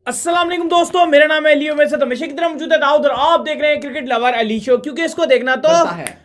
अस्सलाम वालेकुम दोस्तों, मेरा नाम है लियो। मेरे साथ हमेशा की तरह मौजूद है दाऊद और आप देख रहे हैं क्रिकेट लवर अली शो। क्योंकि इसको देखना तो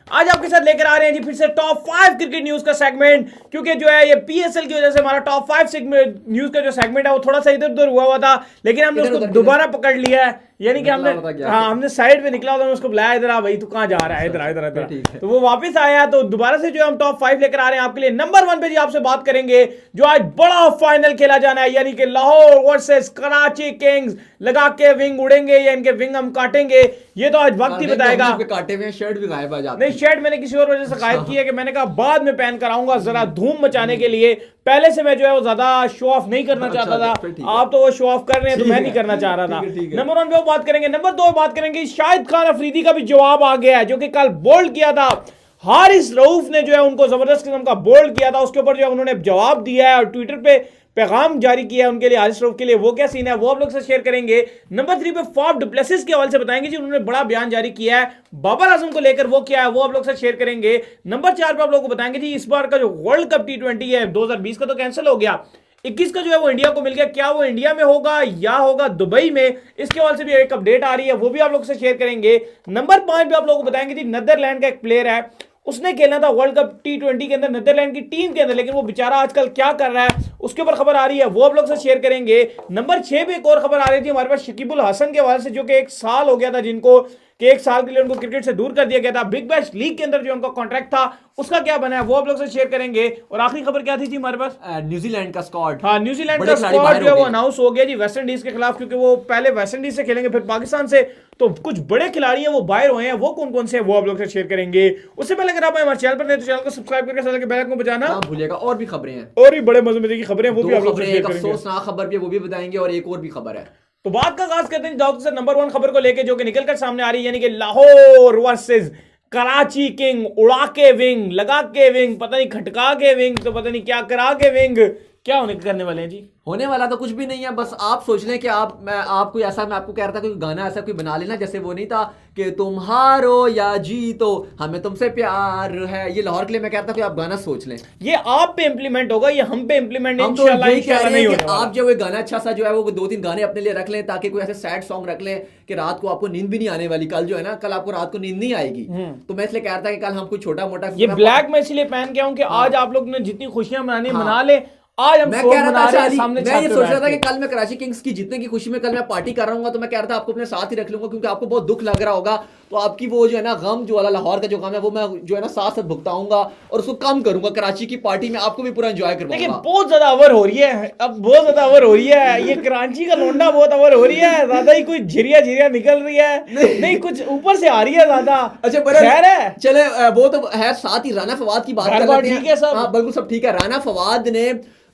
आज आपके साथ लेकर आ रहे हैं जी फिर से टॉप 5 क्रिकेट न्यूज का सेगमेंट। क्योंकि जो है ये पीएसएल की वजह से हमारा टॉप 5 न्यूज का जो सेगमेंट है वो थोड़ा सा इधर उधर हुआ था, लेकिन हमने उसको दोबारा पकड़ लिया है। यानी कि हमने साइड पे निकला था, उसको बुलाया, इधर आ भाई, तू कहाँ जा रहा है, इधर इधर। तो वो वापस आया, तो दोबारा से जो हम टॉप 5 लेकर आ रहे हैं आपके लिए। नंबर 1 पे जी आपसे बात करेंगे जो आज बड़ा फाइनल खेला जाना है, यानी कि लाहौर वर्सेस कराची किंग्स। लगा के विंग उड़ेंगे या इनके विंग हम काटेंगे, ये तो आज वक्त ही बताएगा। काटे हुए शर्ट भी गायब आ जाती नहीं, शर्ट मैंने किसी और वजह से गायब की है कि मैंने कहा बाद में पहन कर आऊंगा जरा धूम मचाने के लिए। पहले से मैं जो है वो ज्यादा शो ऑफ नहीं करना चाहता था, आप तो वो शो ऑफ कर रहे हैं तो मैं नहीं करना चाह रहा था। नंबर 1 पे वो बात करेंगे। नंबर 2 बात करेंगे शाहिद खान अफरीदी का भी जवाब आ गया है, जो कि कल बोल्ड किया था। हारिस रऊफ ने जो है उनको जबरदस्त किस्म का बोल्ड किया था, उसके ऊपर जो है उन्होंने जवाब दिया है और ट्विटर पे पैगाम जारी किया है उनके लिए, हारिस रऊफ के लिए। वो क्या सीन है वो आप लोग से शेयर करेंगे। नंबर 3 पे फाफ डु प्लेसिस के हवाले से बताएंगे जी, उन्होंने बड़ा बयान जारी किया है बाबर आजम को लेकर, वो क्या है वो आप लोग से शेयर करेंगे। नंबर 4 पे आप लोगों को बताएंगे जी इस बार का जो वर्ल्ड कप T20 है 2020 का तो कैंसिल हो गया, 21 का जो है वो इंडिया को मिल गया। क्या वो इंडिया में होगा या होगा दुबई में, इसके हवाले से भी एक अपडेट आ रही है, वो भी आप लोग से शेयर करेंगे। नंबर 5 पे आप लोगों को बताएंगे जी नीदरलैंड का एक प्लेयर है, उसने खेलना था वर्ल्ड कप T20 के अंदर नीदरलैंड की टीम के अंदर, लेकिन वो बेचारा आजकल क्या कर रहा है उसके ऊपर खबर आ रही है, वो आप लोग से शेयर करेंगे। नंबर 6 पे एक और खबर आ रही थी हमारे पास शकीबुल हसन के हवाले से, जो कि 1 साल हो गया था जिनको कि 1 साल के लिए उनको क्रिकेट से दूर कर दिया गया था। बिग बैश लीग के अंदर जो उनका कॉन्ट्रैक्ट था उसका क्या बना है वो आप लोग से शेयर करेंगे। और आखिरी खबर क्या थी हमारे पास, न्यूजीलैंड का स्क्वाड। हाँ, न्यूजीलैंड का स्क्वाड जो है वो अनाउंस हो गया जी वेस्ट इंडीज के खिलाफ, क्योंकि वो पहले वेस्ट इंडीज से खेलेंगे फिर पाकिस्तान से, तो कुछ बड़े खिलाड़ी हैं वो बाहर हुए हैं। वो कौन कौन से हैं वो आप लोग से शेयर करेंगे। उससे पहले अगर आप हमारे चैनल पर नहीं तो चैनल को सब्सक्राइब करके साथ बेल आइकन को बजाना ना भूलिएगा। और भी खबरें हैं, और भी बड़े मजे मजे की खबरें वो भी आप लोग से शेयर करेंगे। अफसोसनाक खबर भी वो भी बताएंगे और एक और भी खबर है। तो बात का आगाज करते हैं दाऊद सर नंबर 1 खबर को लेके, जो कि निकलकर सामने आ रही है, यानी कि लाहौर वर्सेस कराची किंग। उड़ा के विंग, लगा के विंग, पता नहीं खटका के विंग, तो पता नहीं क्या करा के विंग, क्या होने करने वाले हैं जी। होने वाला तो कुछ भी नहीं है, बस आप सोच लें कि आप कोई ऐसा, मैं आपको कह रहा था कोई गाना ऐसा कोई बना लेना, जैसे वो नहीं था कि तुम हारो या जीतो हमें तुमसे प्यार है। ये लाहौर के लिए मैं कहता हूं कि आप गाना सोच लें। ये आप पे इंप्लीमेंट होगा, ये हम पे इंप्लीमेंट हम तो यही कह रहे हैं कि आप जो गाना अच्छा सा जो है वो 2-3 गाने अपने लिए रख लें, ताकि कोई ऐसे सैड सॉन्ग रख लें कि रात को आपको नींद भी नहीं आने वाली। कल जो है ना, कल आपको रात को नींद नहीं आएगी, तो मैं इसलिए कह रहा था कि कल हम कुछ छोटा मोटा, ये ब्लैक मैं इसलिए पहन के आऊं कि आज आप लोग ने जितनी खुशियां मनानी मना ले। आज हम मैं कह रहा था सामने मैं ये सोच रहा था कि कल मैं कराची किंग्स की जीतने की खुशी में कल मैं पार्टी कर रहा हूँ, तो मैं कह रहा था आपको अपने साथ ही रख लूंगा, क्योंकि आपको बहुत दुख लग रहा होगा, तो आपकी वो जो है ना गम जो वाला लाहौर का जो गम है वो मैं जो है ना साथ साथ भुगताऊंगा और उसको कम करूंगा। कराची की पार्टी में आपको भी पूरा एंजॉय करवाऊंगा। लेकिन बहुत ज्यादा अवर हो रही है, अब बहुत ज्यादा अवर हो रही है, ये कराची का लोंडा बहुत अवर हो रही है, ज्यादा ही कोई झिरिया झिरिया निकल रही है, नहीं कुछ ऊपर से आ रही है ज्यादा। अच्छा खैर है, चले वो तो है। साथ ही राना फवाद की बात कर लेते हैं। ठीक है सब, हाँ बिल्कुल सब ठीक है। राना फवाद ने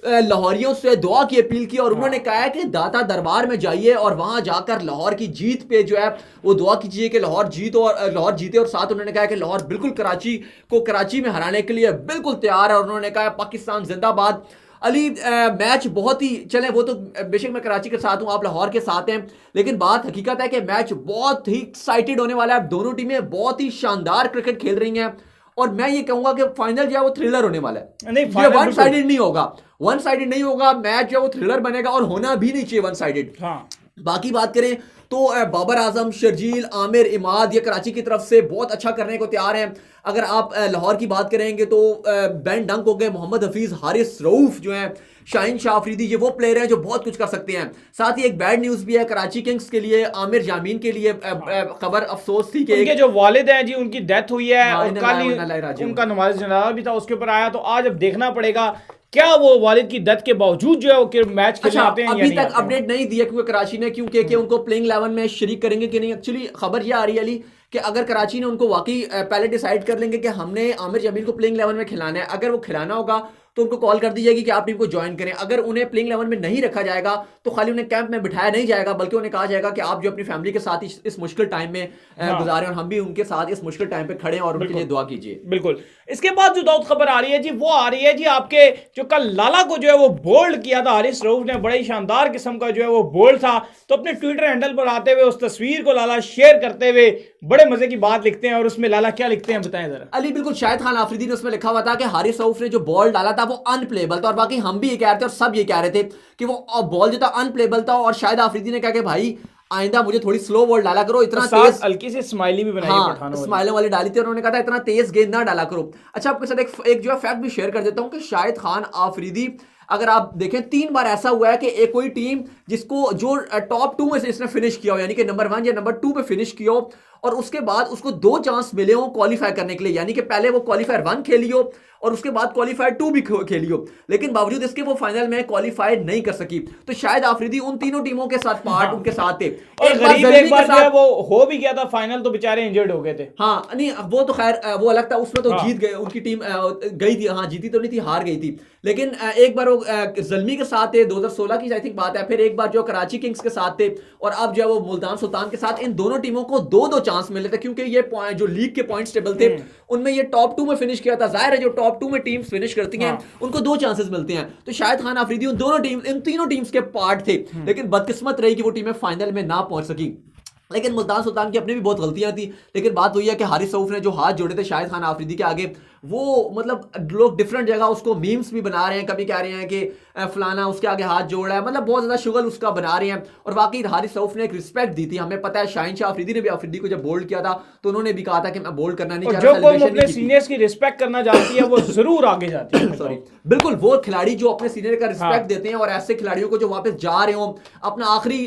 लाहौरियों से दुआ की अपील की और उन्होंने कहा है कि दाता दरबार में जाइए और वहां जाकर लाहौर की जीत पे जो है वो दुआ कीजिए कि लाहौर जीते। और साथ उन्होंने कहा कि लाहौर बिल्कुल कराची में हराने के लिए बिल्कुल तैयार है। और उन्होंने कहा पाकिस्तान जिंदाबाद। अली मैच बहुत ही, चले वो तो बेशक मैं कराची के साथ हूं, आप लाहौर के साथ हैं, लेकिन बात हकीकत है कि मैच बहुत ही एक्साइटेड होने वाला है। दोनों टीमें बहुत ही शानदार क्रिकेट खेल रही हैं और मैं ये कहूंगा कि फाइनल जो है वो थ्रिलर होने वाला है। नहीं, ये वन साइडेड नहीं होगा, वन साइडेड नहीं होगा मैच जो है वो थ्रिलर बनेगा और होना भी नहीं चाहिए वन साइडेड। हाँ। बाकी बात करें तो बाबर आजम, शर्जील, आमिर, इमाद ये कराची की तरफ से बहुत अच्छा करने को तैयार हैं। अगर आप लाहौर की बात करेंगे तो बेन डंक हो गए, मोहम्मद हफीज, हारिस रऊफ जो है, शाहीन शाह अफरीदी, ये वो प्लेयर हैं जो बहुत कुछ कर सकते हैं। साथ ही एक बैड न्यूज भी है कराची किंग्स के लिए, आमिर जामीन के लिए खबर अफसोस थी कि उनके जो वालिद हैं जी उनकी डेथ हुई है और कल उनका नमाज जनाजा भी था, उसके ऊपर आया। तो आज अब देखना पड़ेगा क्या वो वालिद की डेथ के बावजूद जो है वो मैच खेलने आते हैं। अभी तक अपडेट नहीं दिया क्योंकि कराची ने क्योंकि उनको प्लेइंग 11 में शरीक करेंगे कि नहीं। एक्चुअली खबर ये आ रही है अली कि अगर कराची ने उनको वाकई पहले डिसाइड कर लेंगे कि हमने आमिर जमील को प्लेइंग 11 में खिलाना है, अगर वो खिलाना होगा तो उनको कॉल कर दी जाएगी कि आप टीम को ज्वाइन करें। अगर उन्हें प्लेइंग 11 में नहीं रखा जाएगा तो खाली उन्हें कैंप में बिठाया नहीं जाएगा, बल्कि उन्हें कहा जाएगा कि आप जो अपनी फैमिली के साथ इस मुश्किल टाइम में गुजारें और हम भी उनके साथ इस मुश्किल टाइम पे खड़े हैं और उनके लिए दुआ कीजिए। बिल्कुल। इसके बाद जो दाऊद खबर आ रही है जी वो आ रही है जी आपके जो कल लाला को जो है वो बोल्ड किया था हारिस रऊफ ने, बड़े ही शानदार किस्म का जो है वो बोल्ड था। तो अपने ट्विटर हैंडल पर आते हुए उस तस्वीर को लाला शेयर करते हुए बड़े मजे की बात लिखते हैं। और उसमें लाला क्या लिखते हैं बताएं जरा। अली बिल्कुल शाहिद खान आफरीदी ने उसमें लिखा हुआ था कि हारिस रऊफ ने जो बॉल डाला था था वो अनप्लेबल था, और बाकी हम भी ये कह रहे थे और सब ये कह रहे थे कि वो बॉल जो था अनप्लेबल था। और शायद आफरीदी ने कहा कि भाई आइंदा मुझे थोड़ी स्लो बॉल डाला करो, इतना तेज, हल्की सी स्माइली भी बनाई हाँ पठानों वाली। स्माइलों वाली डाली थी, उन्होंने कहा था इतना तेज गेंद ना डाला करो। अच्छा आपके साथ एक जो है फैक्ट भी शेयर कर देता हूं कि शाहिद खान आफरीदी, अगर आप देखें 3 बार ऐसा हुआ है कि एक कोई टीम जिसको जो टॉप 2 में से इसने फिनिश किया हो, यानी कि नंबर 1 या नंबर 2 पे फिनिश किया हो, और उसके बाद उसको 2 चांस मिले हो क्वालिफाई करने के लिए, यानी कि पहले वो क्वालिफायर 1 खेली हो और उसके बाद क्वालिफायर 2 भी खेली हो, लेकिन बावजूद इसके वो फाइनल में क्वालिफाई नहीं कर सकी। तो शायद आफरीदी उन तीनों टीमों के साथ पार्ट उनके साथ थे। एक बार जो है वो हो भी गया था फाइनल, तो बेचारे इंजर्ड हो गए थे। हाँ नहीं वो तो खैर वो अलग था, उसमें तो जीत गए, उनकी टीम गई थी, हाँ जीती तो नहीं थी, हार गई थी। लेकिन एक बार वो ज़ल्मी के साथ थे, 2016 की आई थिंक बात है, फिर एक बार जो कराची किंग्स के साथ थे, और अब जो है वो मुल्तान सुल्तान के साथ। इन दोनों टीमों को 2-2 चांस मिले थे, क्योंकि ये जो लीग के पॉइंट्स टेबल थे उनमें ये टॉप 2 में फिनिश किया था। जाहिर है जो टॉप 2 में टीम्स फिनिश करती हैं उनको 2 चांसेस मिलते हैं। तो शाहिद खान आफरीदी इन तीनों टीम्स के पार्ट थे, लेकिन बदकिस्मत रही कि वो टीमें फाइनल में ना पहुंच सकी। लेकिन मुल्तान सुल्तान की अपनी भी बहुत गलतियां थी, लेकिन बात वही है कि हारिस रऊफ ने जो हाथ जोड़े थे शाहिद खान आफरीदी के आगे, वो मतलब लोग डिफरेंट जगह उसको मीम्स भी बना रहे हैं, कभी कह रहे हैं कि फलाना उसके आगे हाथ जोड़ रहा है, मतलब बहुत ज्यादा शुगल उसका बना रहे हैं। और बाकी हारिस रऊफ ने एक रिस्पेक्ट दी थी, हमें पता है शाहीन शाह अफरीदी ने भी आफरीदी को जब बोल्ड किया था तो उन्होंने भी कहा था कि मैं बोल्ड करना नहीं चाहता। जो कौन अपने सीनियर्स की रिस्पेक्ट करना चाहती है वो जरूर आगे जाती है। सॉरी बिल्कुल, वो खिलाड़ी जो अपने सीनियर का रिस्पेक्ट देते हैं, और ऐसे खिलाड़ियों को जो वापस जा रहे हो, अपना आखिरी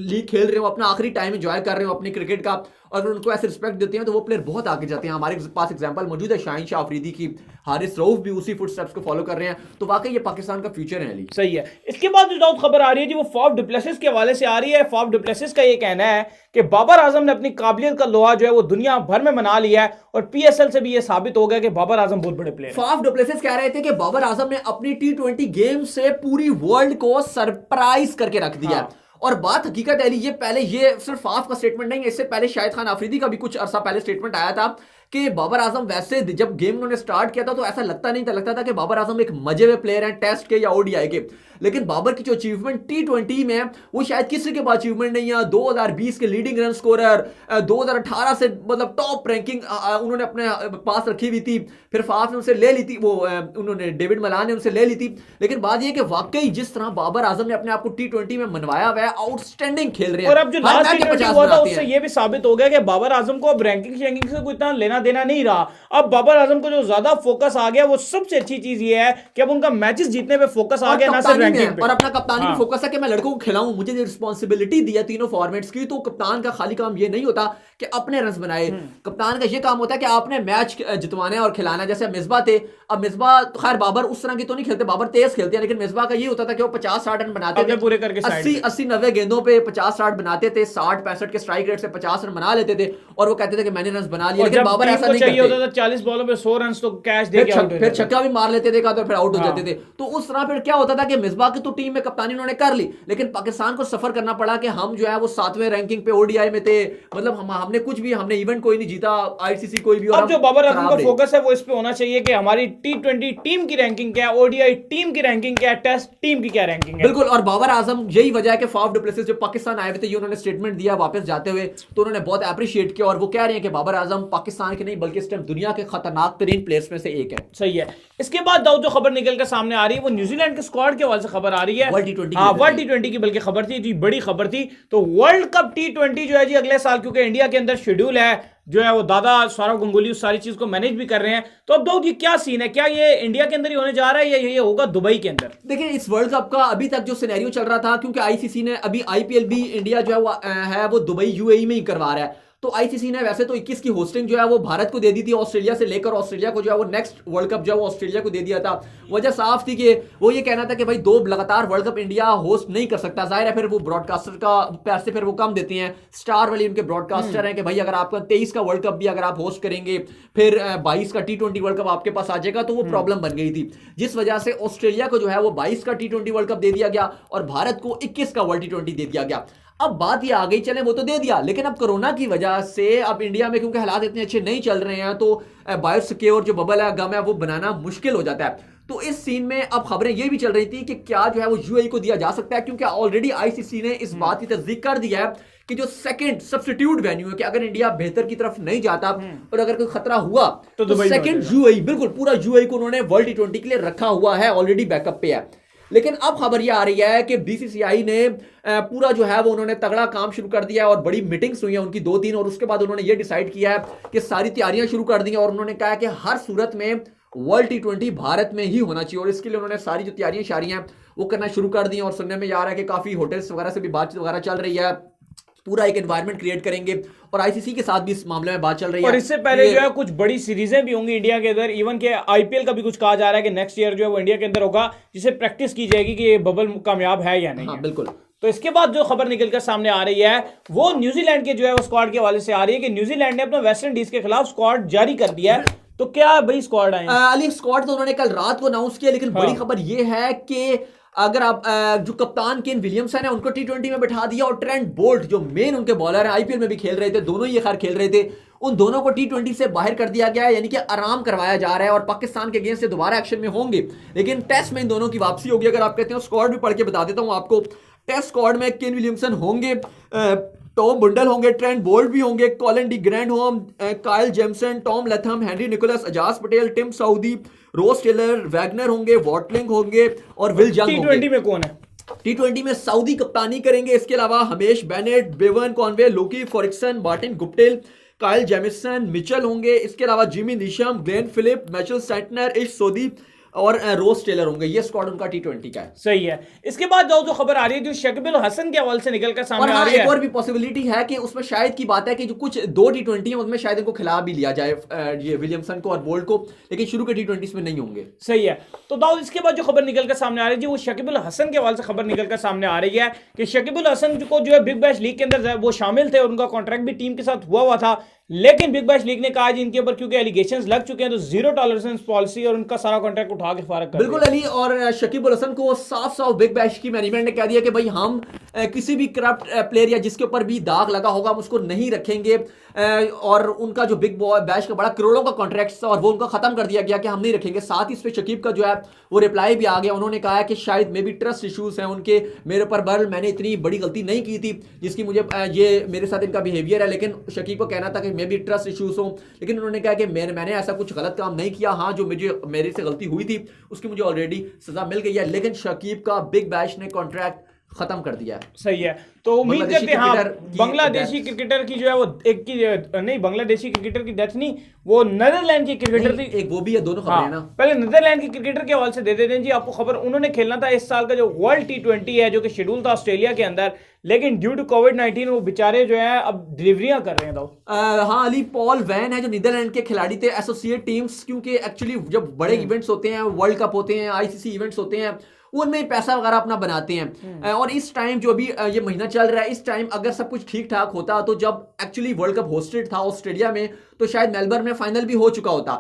लीग खेल रहे हो, अपना आखिरी टाइम एंजॉय कर रहे हो अपनी क्रिकेट का, और उनको ऐसे रिस्पेक्ट देते हैं तो वो प्लेयर बहुत आगे जाते हैं। हमारे पास एग्जांपल मौजूद है शाहीन शाह अफरीदी की, हारिस रऊफ भी उसी फुटस्टेप्स को फॉलो कर रहे हैं, तो वाकई ये पाकिस्तान का फ्यूचर है। अली सही है। इसके बाद जो खबर आ रही है जी वो फाफ डुप्लेसिस के हवाले से आ रही है। फाफ डुप्लेसिस का ये कहना है कि बाबर आजम ने अपनी काबिलियत का लोहा जो है वो दुनिया भर में मना लिया है, और पीएसएल से भी ये साबित हो गया कि बाबर आजम बहुत बड़े प्लेयर। फाफ डुप्लेसिस कह रहे थे कि बाबर आजम ने अपनी T20 गेम से पूरी वर्ल्ड को सरप्राइज करके रख दिया। हाँ। और बात हकीकत है ये पहले ये सिर्फ फाफ का स्टेटमेंट नहीं है, इससे पहले शाहिद खान आफरीदी का भी कुछ अरसा पहले स्टेटमेंट आया था कि बाबर आजम वैसे जब गेम उन्होंने स्टार्ट किया था तो ऐसा लगता नहीं था, लगता था कि बाबर आजम एक मजे हुए प्लेयर हैं टेस्ट के या ओडीआई के, लेकिन बाबर की जो अचीवमेंट T20 में है वो शायद किसी के पास अचीवमेंट नहीं है। 2020 के लीडिंग रन स्कोरर, 2018 से मतलब टॉप रैंकिंग उन्होंने अपने पास रखी हुई थी, फिर फाफ ने उनसे ले ली थी, वो उन्होंने डेविड मलान ने उनसे ले ली थी। लेकिन बात यह कि वाकई जिस तरह बाबर आजम ने अपने आप को T20 में मनवाया हुआ है, आउटस्टैंडिंग खेल रहे हैं। और अब जो लास्ट T20 हुआ था उससे ये भी साबित हो गया कि बाबर आजम को अब रैंकिंग शैंकिंग से कोई इतना लेना देना नहीं रहा। अब बाबर आजम को जो ज्यादा फोकस आ गया, वो सबसे अच्छी चीज ये है कि अब उनका मैचेस जीतने पे फोकस आ गया, ना सिर्फ रैंकिंग पे। और अपना कप्तानी पे फोकस है कि मैं लड़कों को खिलाऊं, मुझे रिस्पांसिबिलिटी दी है तीनों फॉर्मेट्स की, तो कप्तान का खाली काम ये नहीं होता कि अपने रन बनाए, कप्तान का ये काम होता है कि आपने मैच जितवाना और खिलाना। जैसे मिसबा थे, अब मिसबा तो खैर बाबर उस तरह की तो नहीं खेलते, बाबर तेज खेलते हैं, लेकिन मिसबा का ये होता था कि वो 50-60 रन बनाते थे पूरे करके, 80-90 गेंदों पे 50-60 बनाते थे, 60-65 के स्ट्राइक रेट से 50 रन बना लेते थे, और वो कहते थे कि मैंने रन बना लिए। लेकिन बाबर ऐसा नहीं करते होता था, 40 बॉलों पे 100 रन तो कैश दे के फिर छक्का भी मार लेते थे, तो फिर आउट हो जाते थे। तो उस तरह फिर क्या होता था कि मिसबा की तो टीम में कप्तानी उन्होंने कर ली, लेकिन पाकिस्तान को सफर करना पड़ा कि हम जो है वो 7वें रैंकिंग पे ओडीआई में थे, मतलब हमने कुछ भी, हमने इवेंट कोई नहीं जीता, आईसीसी कोई भी। और अब जो बाबर आजम का फोकस है वो इस पे होना चाहिए कि हमारी T20 टीम की रैंकिंग क्या है, ओडीआई टीम की रैंकिंग क्या है, टेस्ट टीम की क्या रैंकिंग है। बिल्कुल, और बाबर आजम यही वजह है कि फाफ डुप्लेसिस जो पाकिस्तान आए हुए थे, ये उन्होंने स्टेटमेंट दिया वापस जाते हुए, तो उन्होंने बहुत अप्रिशिएट किया, और वो कह रहे हैं कि बाबर आजम पाकिस्तान के नहीं बल्कि इस टाइम दुनिया के खतरनाक तरीन प्लेयर्स में से एक है। सही है। इसके बाद दाऊद जो खबर निकल कर सामने आ रही है वो न्यूजीलैंड के स्क्वाड के हवाले से खबर आ रही है, वर्ल्ड T20 की बल्कि खबर थी जी, बड़ी खबर थी। तो वर्ल्ड कप T20 जो है जी अगले साल, क्योंकि इंडिया के अंदर शेड्यूल है जो है वो दादा सौरव गंगुली उस सारी चीज को मैनेज भी कर रहे हैं। तो अब दाऊद ये क्या सीन है, क्या ये इंडिया के अंदर ही होने जा रहा है या ये होगा दुबई के अंदर? देखिए इस वर्ल्ड कप का अभी तक जो सिनेरियो चल रहा था, क्योंकि आईसीसी ने अभी IPL भी इंडिया जो है वो दुबई UAE में ही करवा रहा है, तो आईसीसी ने वैसे तो 21 की होस्टिंग जो है वो भारत को दे दी थी ऑस्ट्रेलिया से लेकर, ऑस्ट्रेलिया को जो है वो नेक्स्ट वर्ल्ड कप जो है वो ऑस्ट्रेलिया को दे दिया था। वजह साफ थी कि वो ये कहना था कि भाई 2 लगातार वर्ल्ड कप इंडिया होस्ट नहीं कर सकता, जाहिर है फिर वो ब्रॉडकास्टर का पैसे फिर वो कम देते हैं, स्टार वाली उनके ब्रॉडकास्टर हैं कि भाई अगर आपका 23 का वर्ल्ड कप भी अगर आप होस्ट करेंगे, फिर 22 का T20 वर्ल्ड कप आपके पास आ जाएगा, तो वो प्रॉब्लम बन गई थी, जिस वजह से ऑस्ट्रेलिया को जो है वो 22 का T20 वर्ल्ड कप दे दिया गया और भारत को 21 का वर्ल्ड T20 दे दिया गया। अब बात ये आ गई, चले वो तो दे दिया, लेकिन अब कोरोना की वजह से अब इंडिया में क्योंकि हालात इतने अच्छे नहीं चल रहे हैं, तो बायोसिक्योर जो बबल है, गम है, वो बनाना मुश्किल हो जाता है। तो इस सीन में अब खबरें ये भी चल रही थी कि क्या जो है वो यूएई को दिया जा सकता है, क्योंकि ऑलरेडी आईसीसी ने इस बात की तस्दीक कर दिया है कि जो सेकंड सब्स्टिट्यूट वेन्यू है कि अगर इंडिया बेहतर की तरफ नहीं जाता और अगर कोई खतरा हुआ तो सेकंड यूएई, बिल्कुल पूरा यूएई को उन्होंने वर्ल्ड T20 के लिए रखा हुआ है, ऑलरेडी बैकअप पे है। लेकिन अब खबर यह आ रही है कि बीसीसीआई ने पूरा जो है वो उन्होंने तगड़ा काम शुरू कर दिया है और बड़ी मीटिंग्स हुई हैं उनकी 2-3, और उसके बाद उन्होंने ये डिसाइड किया है कि सारी तैयारियां शुरू कर दी हैं और उन्होंने कहा है कि हर सूरत में वर्ल्ड T20 भारत में ही होना चाहिए, और इसके लिए उन्होंने सारी जो तैयारियां शारियां वो करना शुरू कर दी। और सुनने में आ रहा है कि काफी होटल्स वगैरह से भी बातचीत वगैरह चल रही है, पूरा एक एनवायरनमेंट क्रिएट करेंगे, और आईसीसी के साथ भी इस मामले में बात चल रही है। और इससे पहले जो है कुछ बड़ी सीरीजें भी होंगी इंडिया के अंदर, इवन के आईपीएल का भी कुछ कहा जा रहा है कि नेक्स्ट ईयर जो है वो इंडिया के अंदर होगा, जिसे प्रैक्टिस की जाएगी कि ये बबल कामयाब है या नहीं। हाँ, बिल्कुल। तो इसके बाद जो खबर निकलकर सामने आ रही है वो न्यूजीलैंड के जो है वो स्क्वाड के हवाले से आ रही है कि न्यूजीलैंड ने अपना वेस्ट इंडीज के खिलाफ स्क्वाड जारी कर दिया है। तो क्या भाई स्क्वाड आए अली? स्क्वाड तो उन्होंने कल रात को अनाउंस किया, लेकिन बड़ी खबर यह है कि अगर आप जो कप्तान केन विलियमसन है उनको T20 में बैठा दिया, और ट्रेंट बोल्ट जो मेन उनके बॉलर हैं, आईपीएल में भी खेल रहे थे, दोनों ही खैर खेल रहे थे, उन दोनों को T20 से बाहर कर दिया गया है, यानी कि आराम करवाया जा रहा है और पाकिस्तान के अगेंस्ट से दोबारा एक्शन में होंगे, लेकिन टेस्ट में इन दोनों की वापसी होगी। अगर आप कहते हैं स्क्वाड भी पढ़ के बता देता हूं आपको। टेस्ट स्क्वाड में केन विलियमसन होंगे, टॉम बुंडल होंगे, ट्रेंट बोल्ट भी होंगे, Colin de Grandhomme, Kyle Jamieson, Tom Latham, Henry Nicholls, Ajaz Patel, Tim Southee, Ross Taylor, Wagner होंगे, वॉटलिंग होंगे और विल जंग होंगे। T20 में कौन है? T20 में सऊदी कप्तानी करेंगे, इसके अलावा Hamish Bennett, Devon Conway, Lockie Ferguson, Martin Guptill, Kyle Jamieson, Mitchell होंगे, इसके अलावा Jimmy Neesham, Glenn Phillips, Mitchell Santner, Ish Sodhi और रोस टेलर होंगे। ये स्क्वाड उनका T20 का है। सही है। इसके बाद जो खबर आ रही है जो शकीब अल हसन के हवाले से निकलकर सामने आ रही है, एक और भी पॉसिबिलिटी है कि उसमें शायद की बात है कि जो कुछ 2 T20 है उनमें शायद इनको खिला भी लिया जाए, ये विलियमसन को और बोल्ट को, लेकिन शुरू के T20 में नहीं होंगे। सही है। तो दाऊद इसके बाद जो खबर निकलकर सामने आ रही है वो शकीब अल हसन के हवाले से खबर निकलकर सामने आ रही है कि शकीब अल हसन को जो है बिग बैश लीग के अंदर वो शामिल थे और उनका कॉन्ट्रैक्ट भी टीम के साथ हुआ था, लेकिन बिग बैश लीग ने कहा जी इनके ऊपर क्योंकि एलिगेशंस लग चुके हैं तो जीरो टॉलरेंस पॉलिसी और उनका सारा कॉन्ट्रैक्ट उठा के फारग कर बिल्कुल अली। और शकीब अल हसन को साफ साफ बिग बैश की मैनेजमेंट ने कह दिया कि भाई हम किसी भी करप्ट प्लेयर या जिसके ऊपर भी दाग लगा होगा हम उसको नहीं रखेंगे, और उनका जो बिग बैश का बड़ा करोड़ों का कॉन्ट्रैक्ट था और वो उनका खत्म कर दिया गया कि हम नहीं रखेंगे। साथ ही इस पे शकीब का जो है वो रिप्लाई भी आ गया, उन्होंने कहा है कि शायद मे बी ट्रस्ट इश्यूज हैं उनके मेरे ऊपर, बहरहाल मैंने इतनी बड़ी गलती नहीं की थी जिसकी मुझे ये मेरे साथ इनका बिहेवियर है, लेकिन शकीब को कहना था कि मे बी ट्रस्ट इश्यूज हो, लेकिन उन्होंने कहा कि मैंने ऐसा कुछ गलत काम नहीं किया, हाँ जो मेरे से गलती हुई थी उसकी मुझे ऑलरेडी सजा मिल गई है, लेकिन शकीब का बिग बैश ने कॉन्ट्रैक्ट खत्म कर दिया है। सही है। तो उम्मीद करते हैं हाँ बांग्लादेशी क्रिकेटर की जो है वो एक की नहीं, बांग्लादेशी क्रिकेटर की डेथ नहीं, वो नीदरलैंड की क्रिकेटर थी, एक वो भी है, दोनों खबरें ना। पहले नीदरलैंड की क्रिकेटर के हवाले से दे देते हैं जी आपको खबर। उन्होंने खेलना था इस साल का जो वर्ल्ड T20 है जो कि शेड्यूल था ऑस्ट्रेलिया के अंदर, लेकिन ड्यू टू कोविड-19 वो बेचारे जो है अब डिलीवरियां कर रहे हैं। हाँ अली, पॉल वैन है जो नीदरलैंड के खिलाड़ी थे, एसोसिएट टीम्स, क्योंकि एक्चुअली जब बड़े इवेंट्स होते हैं, वर्ल्ड कप होते हैं, आईसीसी इवेंट्स होते हैं, उनमें पैसा वगैरह अपना बनाते हैं, और इस टाइम जो अभी ये महीना चल रहा है, इस टाइम अगर सब कुछ ठीक ठाक होता तो जब एक्चुअली वर्ल्ड कप होस्टेड था ऑस्ट्रेलिया में तो शायद मेलबर्न में फाइनल भी हो चुका होता।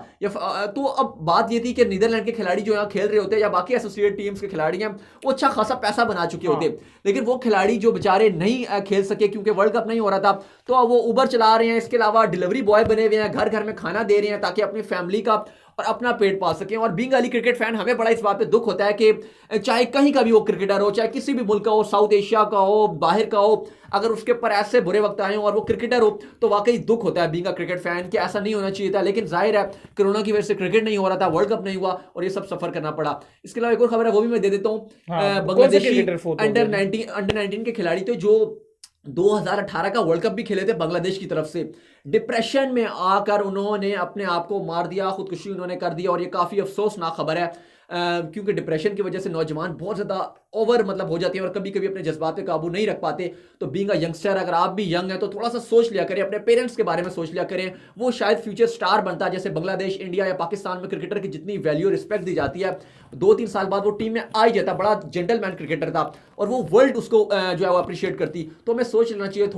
तो अब बात ये थी कि नीदरलैंड के खिलाड़ी जो यहाँ खेल रहे होते या बाकी एसोसिएट टीम्स के खिलाड़ी हैं वो अच्छा खासा पैसा बना चुके होते, लेकिन वो खिलाड़ी जो बेचारे नहीं खेल सके क्योंकि वर्ल्ड कप नहीं हो रहा था, तो वो उबर चला रहे हैं, इसके अलावा डिलीवरी बॉय बने हुए हैं, घर घर में खाना दे रहे हैं ताकि अपनी फैमिली का और अपना पेट पाल सकें। और बीइंग अली क्रिकेट फैन हमें बड़ा इस बात पे दुख होता है कि चाहे कहीं का भी वो क्रिकेटर हो, चाहे किसी भी मुल्क का हो, साउथ एशिया का हो, बाहर का हो, अगर उसके ऊपर ऐसे बुरे वक्त आए और वो क्रिकेटर हो तो वाकई दुख होता है बीइंग अ क्रिकेट फैन कि ऐसा नहीं होना चाहिए था, लेकिन जाहिर है कोरोना की वजह से क्रिकेट नहीं हो रहा था, वर्ल्ड कप नहीं हुआ और ये सब सफर करना पड़ा। इसके अलावा एक और खबर है वो भी मैं दे देता हूँ। बांग्लादेशी अंडर 19 के खिलाड़ी थे जो 2018 का वर्ल्ड कप भी खेले थे बांग्लादेश की तरफ से, डिप्रेशन में आकर उन्होंने अपने आप को मार दिया, खुदकुशी उन्होंने कर दिया, और ये काफ़ी अफसोसनाक खबर है क्योंकि डिप्रेशन की वजह से नौजवान बहुत ज़्यादा ओवर हो जाते हैं और कभी कभी अपने जज्बात पे काबू नहीं रख पाते। तो बीइंग अ यंगस्टर, अगर आप भी यंग हैं तो थोड़ा सा सोच लिया करें, अपने पेरेंट्स के बारे में सोच लिया करें, वो शायद फ्यूचर स्टार बनता, जैसे बांग्लादेश, इंडिया या पाकिस्तान में क्रिकेटर की जितनी वैल्यू रिस्पेक्ट दी जाती है, 2-3 साल बाद वो टीम में आ ही जाता, बड़ा जेंटलमैन क्रिकेटर था और वो वर्ल्ड उसको जो है वो अप्रिशिएट करती। तो हमें सोच लेना चाहिए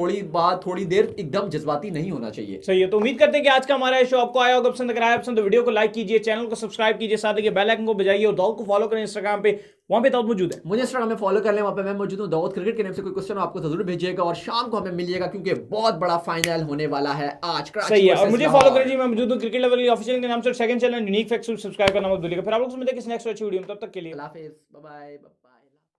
थोड़ी देर, एकदम जज्बाती नहीं होना चाहिए। सही है। तो उम्मीद करते हैं कि आज का हमारा शो आपको आया होगा पसंद। अगर आया पसंद तो वीडियो को लाइक कीजिए, चैनल को सब्सक्राइब कीजिए, साथ ही बेल आइकन को बजाइए जाइए और दाऊद को फॉलो करें इंस्टाग्राम पे, वहां पे दाऊद मौजूद है। मुझे इंस्टाग्राम में फॉलो कर लें, वहां पे मैं मौजूद हूं दाऊद क्रिकेट के नाम से। कोई क्वेश्चन हो आपको जरूर भेजिएगा और शाम को हमें मिलिएगा क्योंकि बहुत बड़ा फाइनल होने वाला है आज। सही है, और मुझे फॉलो करें जी, मैं मौजूद हूं क्रिकेट लवर ऑफिशियल के नाम से, second channel unique facts subscribe करना मत भूलिएगा। फिर आप लोग से मिलते हैं किसी नेक्स्ट अच्छी वीडियो में, तब तक के लिए अल्लाह हाफिज़, बाय बाय।